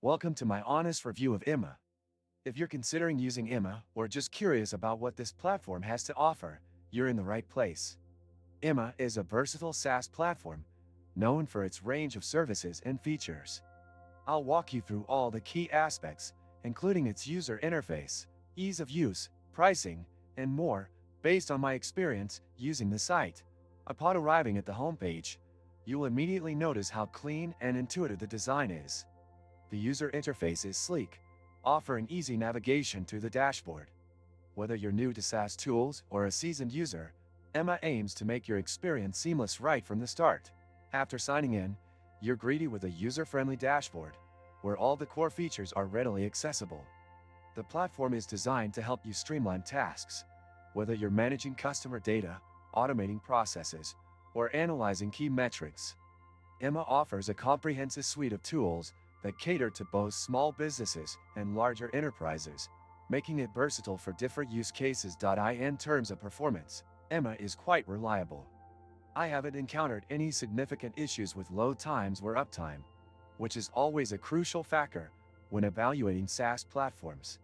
Welcome to my honest review of Imma. If you're considering using Imma or just curious about what this platform has to offer, you're in the right place. Imma is a versatile SaaS platform known for its range of services and features. I'll walk you through all the key aspects, including its user interface, ease of use, pricing, and more, based on my experience using the site. Upon arriving at the homepage, you will immediately notice how clean and intuitive the design is. The user interface is sleek, offering easy navigation through the dashboard. Whether you're new to SaaS tools or a seasoned user, Imma aims to make your experience seamless right from the start. After signing in, you're greeted with a user-friendly dashboard, where all the core features are readily accessible. The platform is designed to help you streamline tasks, whether you're managing customer data, automating processes, or analyzing key metrics. Imma offers a comprehensive suite of tools that cater to both small businesses and larger enterprises, making it versatile for different use cases. In terms of performance, Imma is quite reliable. I haven't encountered any significant issues with load times or uptime, which is always a crucial factor when evaluating SaaS platforms.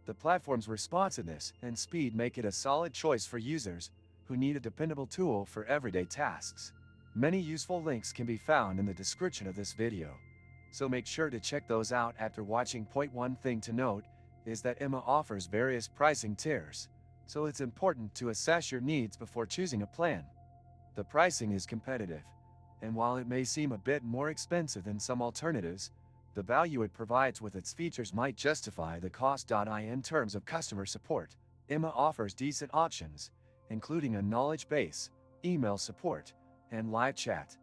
The platform's responsiveness and speed make it a solid choice for users who need a dependable tool for everyday tasks. Many useful links can be found in the description of this video, so make sure to check those out after watching. One thing to note is that Imma offers various pricing tiers, so it's important to assess your needs before choosing a plan. The pricing is competitive, and while it may seem a bit more expensive than some alternatives, the value it provides with its features might justify the cost. In terms of customer support, Imma offers decent options, including a knowledge base, email support, and live chat.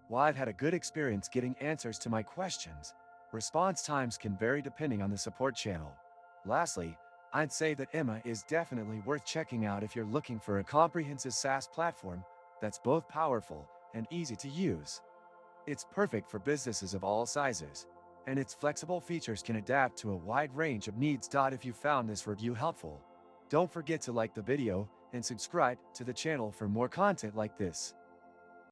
While I've had a good experience getting answers to my questions, response times can vary depending on the support channel. Lastly, I'd say that Imma is definitely worth checking out if you're looking for a comprehensive SaaS platform that's both powerful and easy to use. It's perfect for businesses of all sizes, and its flexible features can adapt to a wide range of needs. If you found this review helpful, don't forget to like the video and subscribe to the channel for more content like this.